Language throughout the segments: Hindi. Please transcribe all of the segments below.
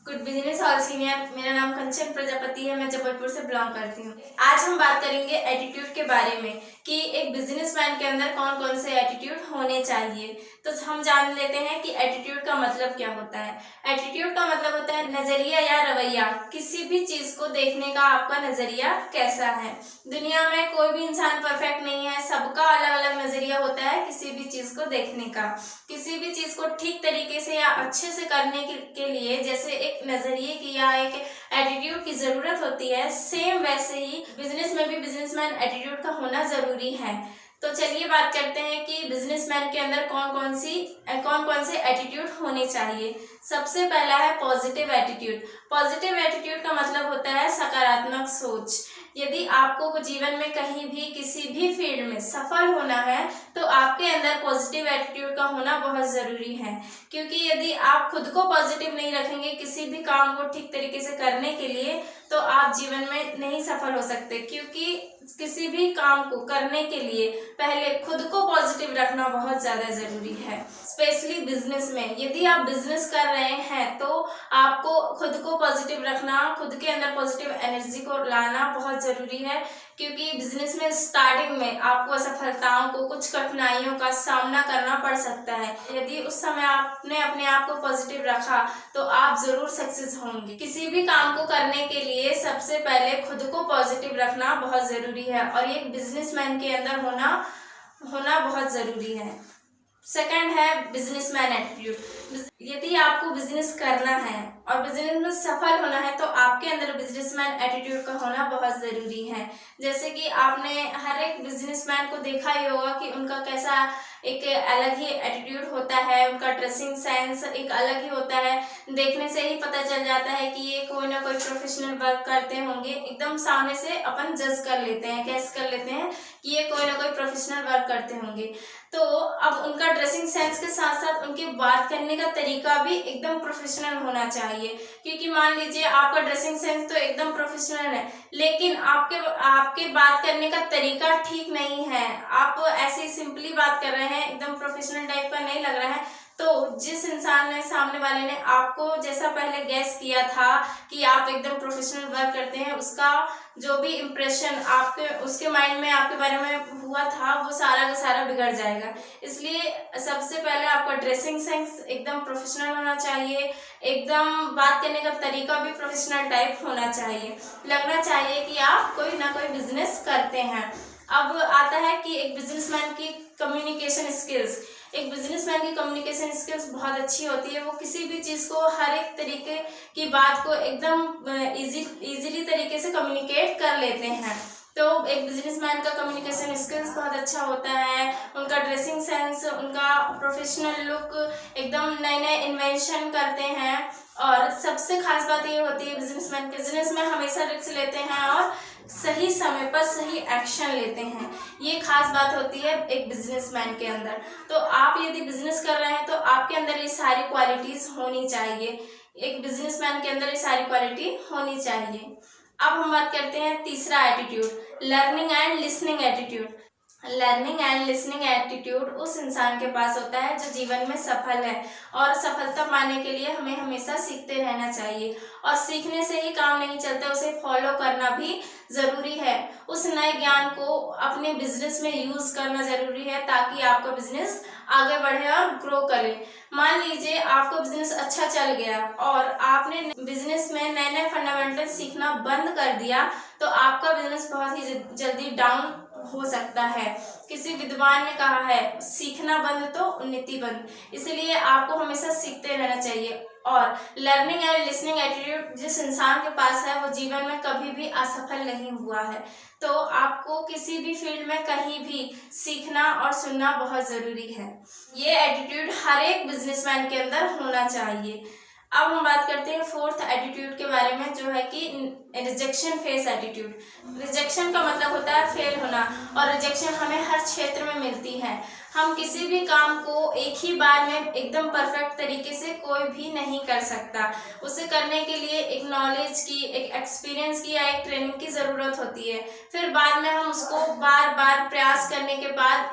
Good business all senior. मेरा नाम कंचन प्रजापति है, मैं जबलपुर से बिलोंग करती हूँ। आज हम बात करेंगे एटीट्यूड के बारे में कि एक बिजनेसमैन के अंदर कौन कौन से एटीट्यूड होने चाहिए। तो हम जान लेते हैं कि एटीट्यूड का मतलब क्या होता है। एटीट्यूड का मतलब होता है नजरिया या रवैया, किसी भी चीज को देखने का आपका नजरिया कैसा है। दुनिया में कोई भी इंसान परफेक्ट नहीं है, सबका अलग अलग नजरिया होता है किसी भी चीज को देखने का। किसी भी चीज को ठीक तरीके से या अच्छे से करने के लिए जैसे एक नजरिए की या एक एटीट्यूड की जरूरत होती है, सेम वैसे ही बिजनेस में भी बिजनेसमैन एटीट्यूड का होना जरूरी है। तो चलिए बात करते हैं कि बिजनेसमैन के अंदर कौन कौन से एटीट्यूड होने चाहिए। सबसे पहला है पॉजिटिव एटीट्यूड। पॉजिटिव एटीट्यूड का मतलब होता है सकारात्मक सोच। यदि आपको जीवन में कहीं भी किसी भी फील्ड में सफल होना है तो आपके अंदर पॉजिटिव एटीट्यूड का होना बहुत ज़रूरी है, क्योंकि यदि आप खुद को पॉजिटिव नहीं रखेंगे किसी भी काम को ठीक तरीके से करने के लिए तो आप जीवन में नहीं सफल हो सकते। क्योंकि किसी भी काम को करने के लिए पहले खुद को पॉजिटिव रखना बहुत ज़्यादा ज़रूरी है। स्पेशली बिजनेस में यदि आप बिजनेस कर रहे हैं तो आपको खुद को पॉजिटिव रखना, खुद के अंदर पॉजिटिव एनर्जी को लाना बहुत ज़रूरी है। क्योंकि बिजनेस में स्टार्टिंग में आपको असफलताओं को, कुछ कठिनाइयों का सामना करना पड़ सकता है। यदि उस समय आपने अपने आप को पॉजिटिव रखा तो आप ज़रूर सक्सेस होंगे। किसी भी काम को करने के लिए सबसे पहले खुद को पॉजिटिव रखना बहुत ज़रूरी है और ये बिजनेसमैन के अंदर होना बहुत ज़रूरी है। सेकंड है बिजनेसमैन एटीट्यूड। यदि आपको बिजनेस करना है और बिजनेस में सफल होना है तो आपके अंदर बिजनेसमैन एटीट्यूड का होना बहुत ज़रूरी है। जैसे कि आपने हर एक बिजनेसमैन को देखा ही होगा कि उनका कैसा एक अलग ही एटीट्यूड होता है, उनका ड्रेसिंग सेंस एक अलग ही होता है। देखने से ही पता चल जाता है कि ये कोई ना कोई प्रोफेशनल वर्क करते होंगे। एकदम सामने से अपन जज कर लेते हैं, गैस कर लेते हैं कि ये कोई ना कोई प्रोफेशनल वर्क करते होंगे। तो अब उनका ड्रेसिंग सेंस के साथ साथ उनकी बात करने का तरीका भी एकदम प्रोफेशनल होना चाहिए। क्योंकि मान लीजिए आपका ड्रेसिंग सेंस तो एकदम प्रोफेशनल है लेकिन आपके बात करने का तरीका ठीक नहीं है, आप ऐसे सिंपली बात कर रहे हैं, एकदम प्रोफेशनल टाइप का नहीं लग रहा है, तो जिस इंसान ने, सामने वाले ने आपको जैसा पहले गैस किया था कि आप एकदम प्रोफेशनल वर्क करते हैं, उसका जो भी इम्प्रेशन उसके माइंड में आपके बारे में हुआ था वो सारा का सारा बिगड़ जाएगा। इसलिए सबसे पहले आपका ड्रेसिंग सेंस एकदम प्रोफेशनल होना चाहिए, एकदम बात करने का तरीका भी प्रोफेशनल टाइप होना चाहिए, लगना चाहिए कि आप कोई ना कोई बिजनेस करते हैं। अब आता है कि एक बिजनेसमैन की कम्युनिकेशन स्किल्स। एक बिजनेसमैन की कम्युनिकेशन स्किल्स बहुत अच्छी होती है। वो किसी भी चीज़ को, हर एक तरीके की बात को एकदम इजीली तरीके से कम्युनिकेट कर लेते हैं। तो एक बिजनेसमैन का कम्युनिकेशन स्किल्स बहुत अच्छा होता है, उनका ड्रेसिंग सेंस, उनका प्रोफेशनल लुक, एकदम नए नए इन्वेंशन करते हैं। और सबसे खास बात ये होती है बिजनेसमैन बिजनेस में हमेशा रिस्क लेते हैं और सही समय पर सही एक्शन लेते हैं। ये खास बात होती है एक बिजनेसमैन के अंदर। तो आप यदि बिजनेस कर रहे हैं तो आपके अंदर ये सारी क्वालिटीज़ होनी चाहिए। एक बिजनेसमैन के अंदर ये सारी क्वालिटी होनी चाहिए। अब हम बात करते हैं तीसरा attitude, learning and listening attitude. Learning and listening attitude उस इंसान के पास होता है जो जीवन में सफल है, और सफलता पाने के लिए हमें हमेशा सीखते रहना चाहिए। और सीखने से ही काम नहीं चलता, उसे फॉलो करना भी ज़रूरी है। उस नए ज्ञान को अपने बिजनेस में यूज़ करना ज़रूरी है ताकि आपका बिजनेस आगे बढ़े और ग्रो करे। मान लीजिए आपका बिजनेस अच्छा चल गया और आपने बिजनेस में नए नए फंडामेंटल सीखना बंद कर दिया तो आपका बिजनेस बहुत ही जल्दी डाउन हो सकता है। किसी विद्वान ने कहा है, सीखना बंद तो उन्नति बंद। इसलिए आपको हमेशा सीखते रहना चाहिए। और लर्निंग एंड लिसनिंग एटीट्यूड जिस इंसान के पास है वो जीवन में कभी भी असफल नहीं हुआ है। तो आपको किसी भी फील्ड में कहीं भी सीखना और सुनना बहुत ज़रूरी है। ये एटीट्यूड हर एक बिजनेसमैन के अंदर होना चाहिए। अब हम बात करते हैं फोर्थ एटीट्यूड के बारे में, जो है कि रिजेक्शन फेस एटीट्यूड। रिजेक्शन का मतलब होता है फेल होना, और रिजेक्शन हमें हर क्षेत्र में मिलती है। हम किसी भी काम को एक ही बार में एकदम परफेक्ट तरीके से कोई भी नहीं कर सकता। उसे करने के लिए एक नॉलेज की, एक एक्सपीरियंस की या एक ट्रेनिंग की ज़रूरत होती है। फिर बाद में हम उसको बार बार प्रयास करने के बाद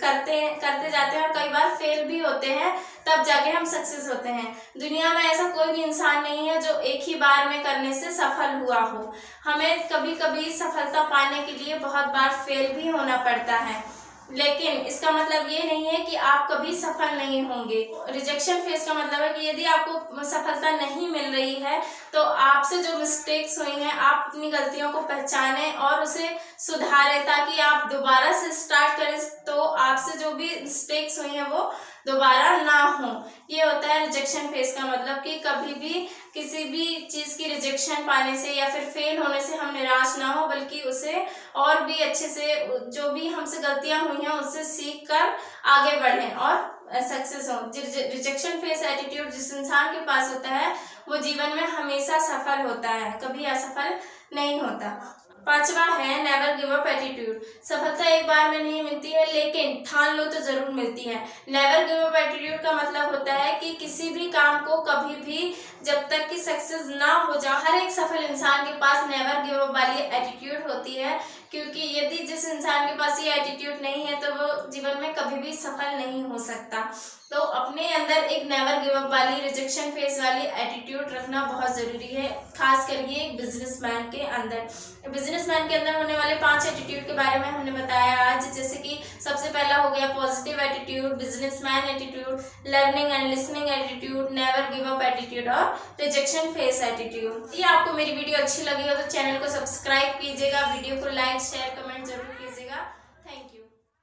करते जाते हैं और कई बार फेल भी होते हैं, तब जाके हम सक्सेस होते हैं। दुनिया में ऐसा कोई भी इंसान नहीं है जो एक ही बार में करने से सफल हुआ हो। हमें कभी कभी सफलता पाने के लिए बहुत बार फेल भी होना पड़ता है, लेकिन इसका मतलब ये नहीं है कि आप कभी सफल नहीं होंगे। रिजेक्शन फेस का मतलब है कि यदि आपको सफलता नहीं मिल रही है तो आपसे जो मिस्टेक्स हुई हैं आप अपनी गलतियों को पहचानें और उसे सुधारें, ताकि आप दोबारा से स्टार्ट करें तो आपसे जो भी मिस्टेक्स हुई हैं वो दोबारा ना हो। ये होता है रिजेक्शन फेस का मतलब कि कभी भी किसी भी चीज़ की रिजेक्शन पाने से या फिर फेल होने से हम निराश ना हो, बल्कि उसे और भी अच्छे से जो भी हमसे गलतियां हुई हैं उससे सीख कर आगे बढ़ें और सक्सेस हो। रिजेक्शन फेस एटीट्यूड जिस इंसान के पास होता है वो जीवन में हमेशा सफल होता है, कभी असफल नहीं होता। पांचवा है नेवर गिव अप एटीट्यूड। सफलता एक बार में नहीं मिलती है, लेकिन ठान लो तो जरूर मिलती है। नेवर गिव अप एटीट्यूड का मतलब होता है कि किसी भी काम को कभी भी जब तक कि सक्सेस ना हो जाए, हर एक सफल इंसान के पास नेवर गिव अप वाली एटीट्यूड होती है, क्योंकि यदि जिस इंसान के पास ये एटीट्यूड नहीं है तो वो जीवन में कभी भी सफल नहीं हो सकता। तो अपने अंदर एक नेवर गिव अप वाली रिजेक्शन फेस वाली एटीट्यूड रखना बहुत ज़रूरी है, खास करके एक बिजनेसमैन के अंदर। बिजनेसमैन के अंदर होने वाले 5 एटीट्यूड के बारे में हमने बताया आज, जैसे कि सबसे पहला हो गया positive attitude, businessman attitude, learning and listening attitude, never give up attitude और रिजेक्शन फेस एटीट्यूड। ये आपको मेरी वीडियो अच्छी लगी हो तो चैनल को सब्सक्राइब कीजिएगा, वीडियो को लाइक शेयर कमेंट जरूर